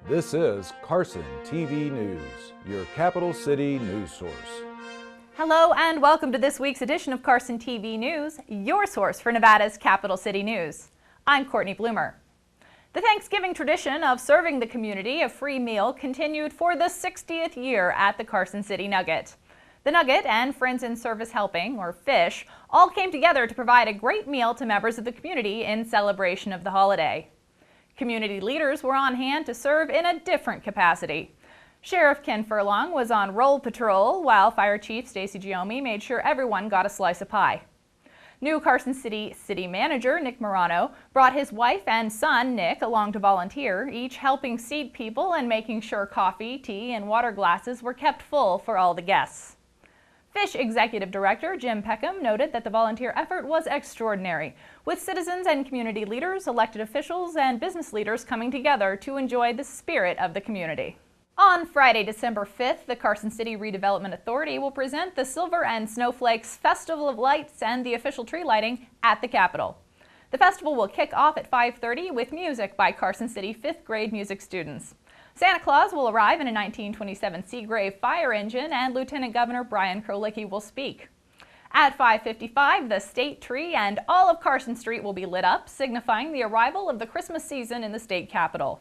This is Carson TV News, your capital city news source. Hello and welcome to this week's edition of Carson TV News, your source for Nevada's capital city news. I'm Courtney Bloomer. The Thanksgiving tradition of serving the community a free meal continued for the 60th year at the Carson City Nugget. The Nugget and Friends in Service Helping, or FISH, all came together to provide a great meal to members of the community in celebration of the holiday. Community leaders were on hand to serve in a different capacity. Sheriff Ken Furlong was on roll patrol, while Fire Chief Stacy Giomi made sure everyone got a slice of pie. New Carson City City Manager Nick Morano brought his wife and son Nick along to volunteer, each helping seat people and making sure coffee, tea, and water glasses were kept full for all the guests. FISH Executive Director Jim Peckham noted that the volunteer effort was extraordinary, with citizens and community leaders, elected officials, and business leaders coming together to enjoy the spirit of the community. On Friday, December 5th, the Carson City Redevelopment Authority will present the Silver and Snowflakes Festival of Lights and the official tree lighting at the Capitol. The festival will kick off at 5:30 with music by Carson City 5th grade music students. Santa Claus will arrive in a 1927 Seagrave fire engine, and Lieutenant Governor Brian Krolicki will speak. At 5:55, the state tree and all of Carson Street will be lit up, signifying the arrival of the Christmas season in the state capitol.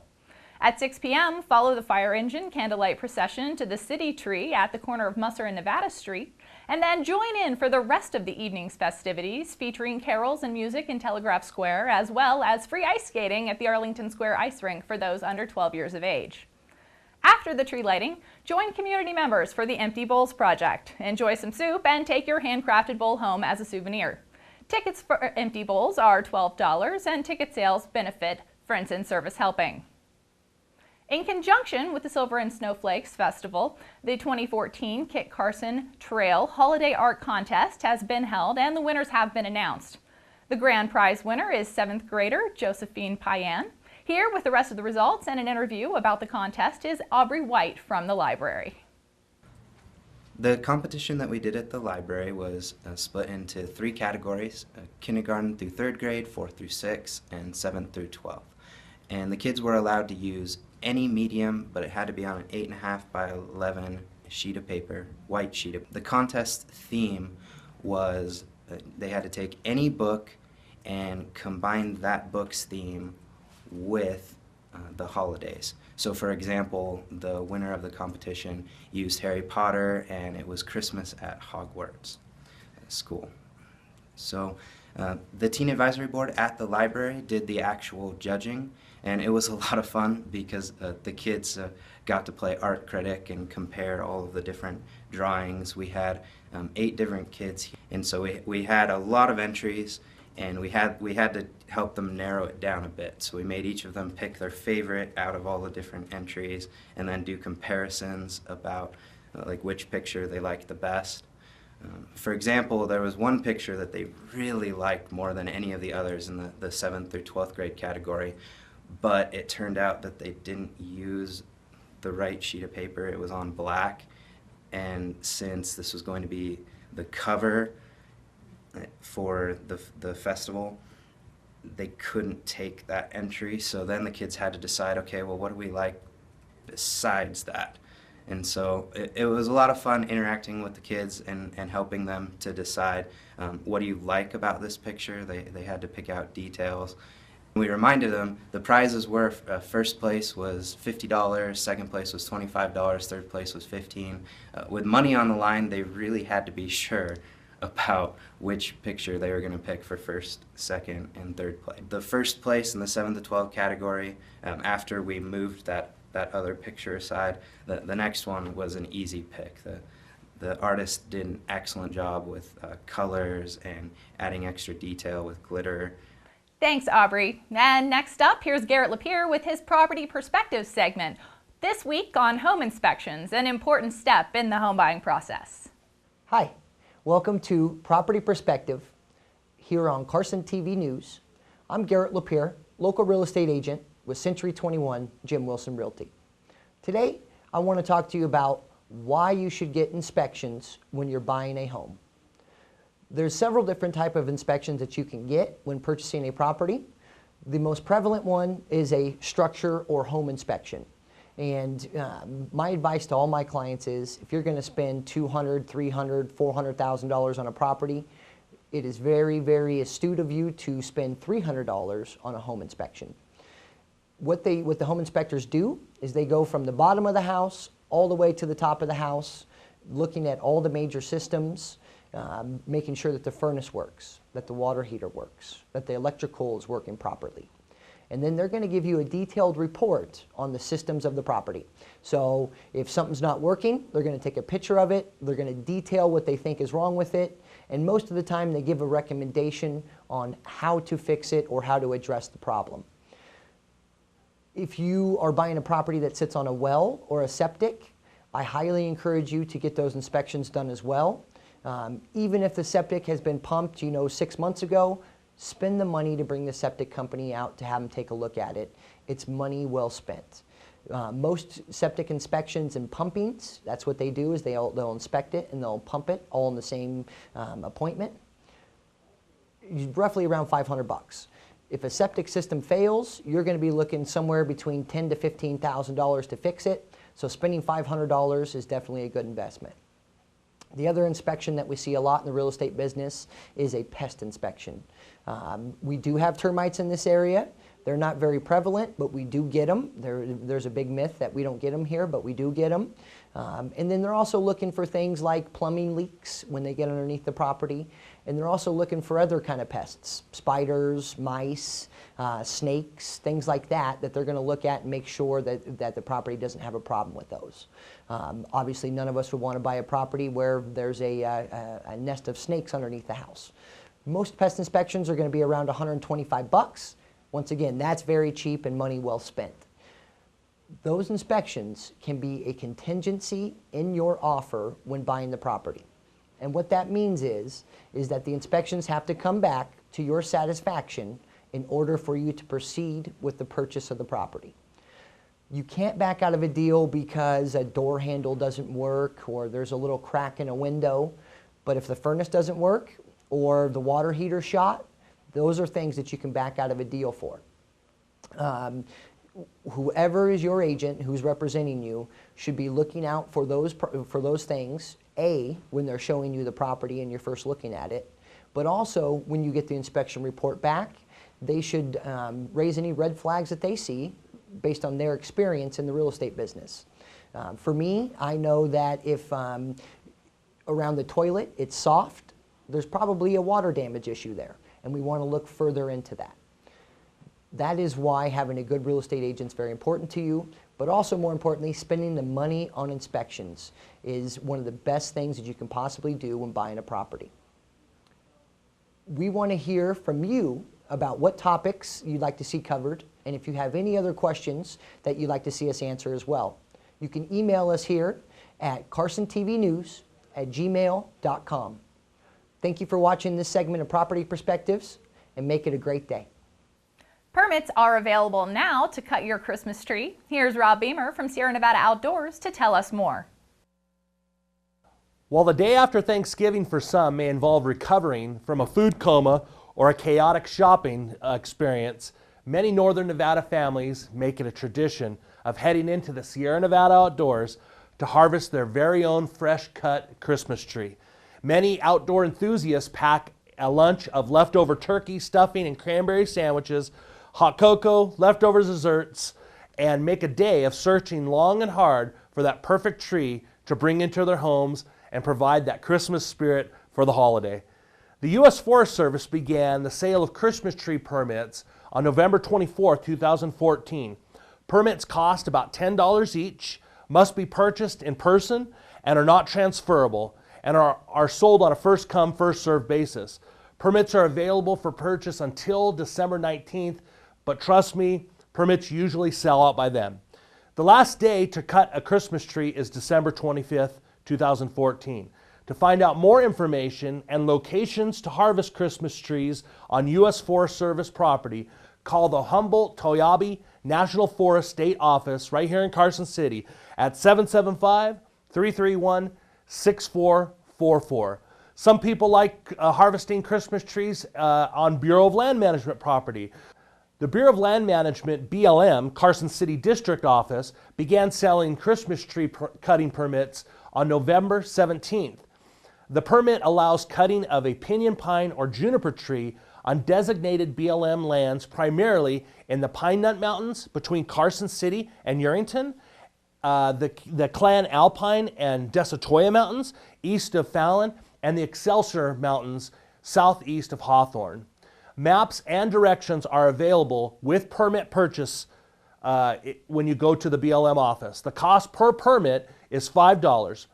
At 6 p.m., follow the fire engine candlelight procession to the city tree at the corner of Musser and Nevada Street, and then join in for the rest of the evening's festivities, featuring carols and music in Telegraph Square, as well as free ice skating at the Arlington Square Ice Rink for those under 12 years of age. After the tree lighting, join community members for the Empty Bowls Project. Enjoy some soup and take your handcrafted bowl home as a souvenir. Tickets for Empty Bowls are $12, and ticket sales benefit Friends in Service Helping. In conjunction with the Silver and Snowflakes Festival, the 2014 Kit Carson Trail Holiday Art Contest has been held and the winners have been announced. The grand prize winner is 7th grader Josephine Payan. Here with the rest of the results and an interview about the contest is Aubrey White from the library. The competition that we did at the library was split into 3 categories: kindergarten through 3rd grade, 4th through 6th, and 7th through 12th. And the kids were allowed to use any medium, but it had to be on an 8.5 by 11 sheet of paper, white sheet of. The contest theme was they had to take any book and combine that book's theme with the holidays. So for example, the winner of the competition used Harry Potter, and it was Christmas at Hogwarts School. So the Teen Advisory Board at the library did the actual judging, and it was a lot of fun because the kids got to play art critic and compare all of the different drawings. We had 8 different kids, and so we had a lot of entries, and we had to help them narrow it down a bit. So we made each of them pick their favorite out of all the different entries, and then do comparisons about like which picture they liked the best. For example, there was one picture that they really liked more than any of the others in the 7th through 12th grade category, but it turned out that they didn't use the right sheet of paper. It was on black, and since this was going to be the cover for the festival, they couldn't take that entry. So then the kids had to decide, okay, well, what do we like besides that? And so it was a lot of fun interacting with the kids and helping them to decide what do you like about this picture. They had to pick out details. We reminded them the prizes were first place was $50, second place was $25, third place was $15. With money on the line, they really had to be sure about which picture they were going to pick for first, second, and third place. The first place in the 7 to 12 category, after we moved that other picture aside, the next one was an easy pick. The artist did an excellent job with colors and adding extra detail with glitter. Thanks, Aubrey. And next up, here's Garrett Lapierre with his Property Perspective segment. This week on home inspections, an important step in the home buying process. Hi, welcome to Property Perspective here on Carson TV News. I'm Garrett Lapierre, local real estate agent with Century 21 Jim Wilson Realty. Today, I want to talk to you about why you should get inspections when you're buying a home. There's several different types of inspections that you can get when purchasing a property. The most prevalent one is a structure or home inspection. And my advice to all my clients is, if you're going to spend $200,000, $300,000, $400,000 on a property, it is very, very astute of you to spend $300 on a home inspection. What the home inspectors do is they go from the bottom of the house all the way to the top of the house, looking at all the major systems, making sure that the furnace works, that the water heater works, that the electrical is working properly. And then they're going to give you a detailed report on the systems of the property. So if something's not working, they're going to take a picture of it, they're going to detail what they think is wrong with it, and most of the time they give a recommendation on how to fix it or how to address the problem. If you are buying a property that sits on a well or a septic, I highly encourage you to get those inspections done as well. Even if the septic has been pumped, 6 months ago, spend the money to bring the septic company out to have them take a look at it. It's money well spent. Most septic inspections and pumpings, that's what they do, is they'll inspect it and they'll pump it all in the same appointment. Roughly around $500. If a septic system fails, you're going to be looking somewhere between $10,000 to $15,000 to fix it. So spending $500 is definitely a good investment. The other inspection that we see a lot in the real estate business is a pest inspection. We do have termites in this area. They're not very prevalent, but we do get them. There's a big myth that we don't get them here, but we do get them. And then they're also looking for things like plumbing leaks when they get underneath the property. And they're also looking for other kind of pests, spiders, mice, snakes, things like that they're going to look at and make sure that the property doesn't have a problem with those. Obviously, none of us would want to buy a property where there's a nest of snakes underneath the house. Most pest inspections are going to be around $125. Once again, that's very cheap and money well spent. Those inspections can be a contingency in your offer when buying the property. And what that means is that the inspections have to come back to your satisfaction in order for you to proceed with the purchase of the property. You can't back out of a deal because a door handle doesn't work or there's a little crack in a window. But if the furnace doesn't work or the water heater shot, those are things that you can back out of a deal for. Whoever is your agent who's representing you should be looking out for those things, A, when they're showing you the property and you're first looking at it, but also when you get the inspection report back, they should raise any red flags that they see based on their experience in the real estate business. For me, I know that if around the toilet it's soft, there's probably a water damage issue there, and we want to look further into that. That is why having a good real estate agent is very important to you, but also more importantly, spending the money on inspections is one of the best things that you can possibly do when buying a property. We want to hear from you about what topics you'd like to see covered, and if you have any other questions that you'd like to see us answer as well. You can email us here at carsontvnews@gmail.com. Thank you for watching this segment of Property Perspectives, and make it a great day. Permits are available now to cut your Christmas tree. Here's Rob Beamer from Sierra Nevada Outdoors to tell us more. While the day after Thanksgiving for some may involve recovering from a food coma or a chaotic shopping experience, many Northern Nevada families make it a tradition of heading into the Sierra Nevada Outdoors to harvest their very own fresh-cut Christmas tree. Many outdoor enthusiasts pack a lunch of leftover turkey, stuffing, and cranberry sandwiches, hot cocoa, leftover desserts, and make a day of searching long and hard for that perfect tree to bring into their homes and provide that Christmas spirit for the holiday. The U.S. Forest Service began the sale of Christmas tree permits on November 24, 2014. Permits cost about $10 each, must be purchased in person, and are not transferable, and are sold on a first-come, first-served basis. Permits are available for purchase until December 19th, but trust me, permits usually sell out by then. The last day to cut a Christmas tree is December 25th, 2014. To find out more information and locations to harvest Christmas trees on U.S. Forest Service property, call the Humboldt-Toyabe National Forest State Office right here in Carson City at 775-331-6444. Some people like harvesting Christmas trees on Bureau of Land Management property. The Bureau of Land Management, BLM, Carson City District Office, began selling Christmas tree cutting permits on November 17th. The permit allows cutting of a pinyon pine or juniper tree on designated BLM lands, primarily in the Pine Nut Mountains between Carson City and Urington, the Clan Alpine and Desatoya Mountains east of Fallon, and the Excelsior Mountains southeast of Hawthorne. Maps and directions are available with permit purchase when you go to the BLM office. The cost per permit is $5.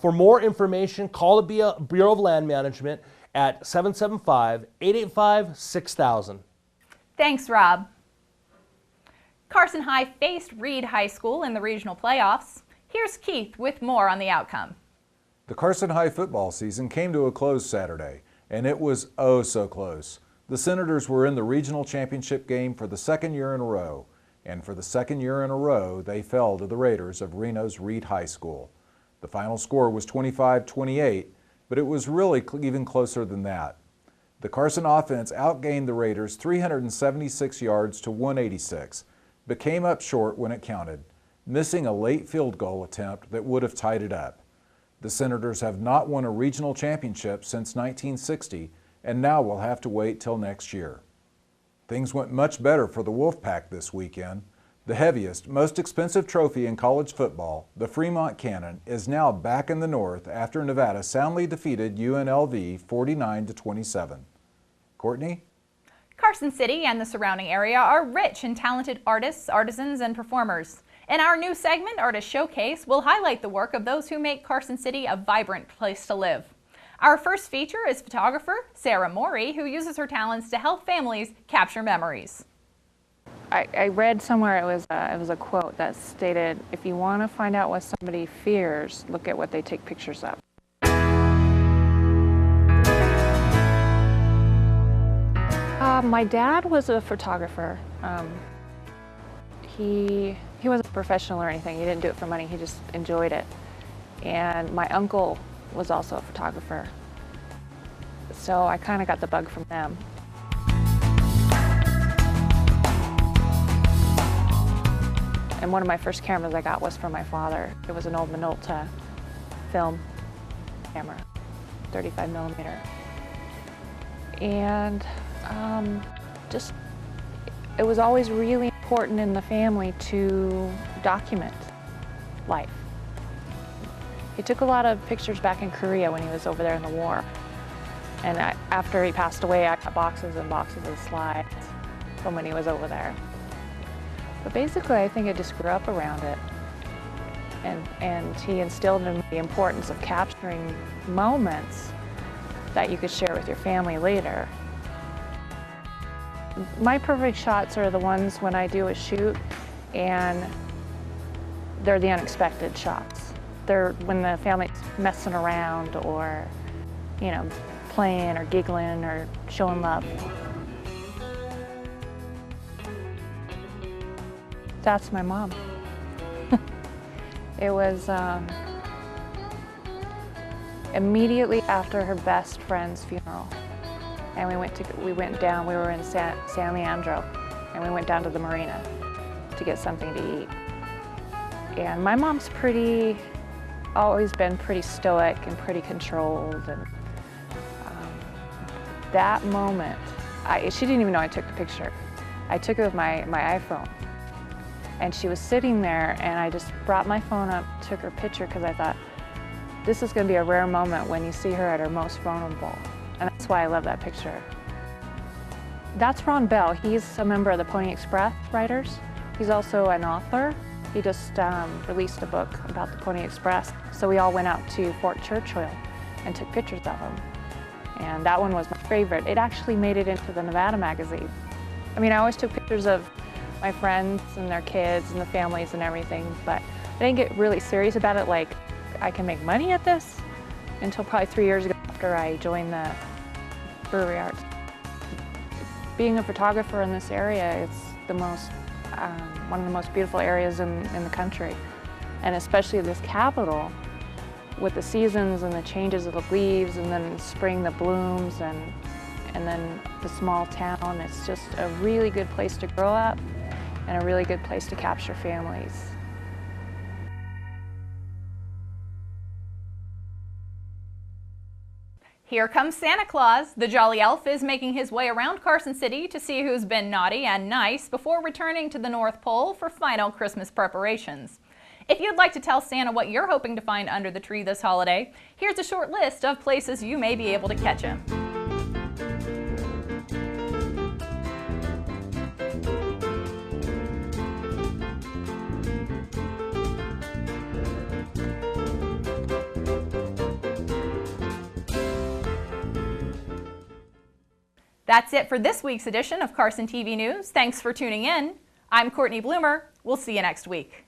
For more information, call the Bureau of Land Management at 775-885-6000. Thanks, Rob. Carson High faced Reed High School in the regional playoffs. Here's Keith with more on the outcome. The Carson High football season came to a close Saturday, and it was oh so close. The Senators were in the regional championship game for the second year in a row, and for the second year in a row, they fell to the Raiders of Reno's Reed High School. The final score was 25-28, but it was really even closer than that. The Carson offense outgained the Raiders 376 yards to 186, but came up short when it counted, missing a late field goal attempt that would have tied it up. The Senators have not won a regional championship since 1960, and now will have to wait till next year. Things went much better for the Wolfpack this weekend. The heaviest, most expensive trophy in college football, the Fremont Cannon, is now back in the North after Nevada soundly defeated UNLV 49-27. Courtney? Carson City and the surrounding area are rich in talented artists, artisans, and performers. In our new segment, Artist Showcase, we'll highlight the work of those who make Carson City a vibrant place to live. Our first feature is photographer Sarah Morey, who uses her talents to help families capture memories. I read somewhere it was a quote that stated, if you want to find out what somebody fears, look at what they take pictures of. My dad was a photographer. He wasn't a professional or anything. He didn't do it for money. He just enjoyed it. And my uncle was also a photographer. So I kind of got the bug from them. And one of my first cameras I got was from my father. It was an old Minolta film camera, 35 millimeter. And it was always really important in the family to document life. He took a lot of pictures back in Korea when he was over there in the war. And after he passed away, I got boxes and boxes of slides from when he was over there. But basically, I think I just grew up around it. And he instilled in me the importance of capturing moments that you could share with your family later. My perfect shots are the ones when I do a shoot and they're the unexpected shots. They're when the family's messing around or, you know, playing or giggling or showing love. That's my mom. It was immediately after her best friend's funeral. And we were in San Leandro, and we went down to the marina to get something to eat. And my mom's always been pretty stoic and pretty controlled. And that moment, she didn't even know I took the picture. I took it with my iPhone. And she was sitting there, and I just brought my phone up, took her picture, because I thought, this is going to be a rare moment when you see her at her most vulnerable. And that's why I love that picture. That's Ron Bell. He's a member of the Pony Express writers. He's also an author. He just released a book about the Pony Express. So we all went out to Fort Churchill and took pictures of him. And that one was my favorite. It actually made it into the Nevada magazine. I mean, I always took pictures of my friends and their kids and the families and everything, but I didn't get really serious about it, like I can make money at this, until probably 3 years ago after I joined the brewery arts. Being a photographer in this area, it's the most, one of the most beautiful areas in the country, and especially this capital with the seasons and the changes of the leaves, and then in spring the blooms, and and then the small town. It's just a really good place to grow up and a really good place to capture families. Here comes Santa Claus. The Jolly Elf is making his way around Carson City to see who's been naughty and nice before returning to the North Pole for final Christmas preparations. If you'd like to tell Santa what you're hoping to find under the tree this holiday, here's a short list of places you may be able to catch him. That's it for this week's edition of Carson TV News. Thanks for tuning in. I'm Courtney Bloomer. We'll see you next week.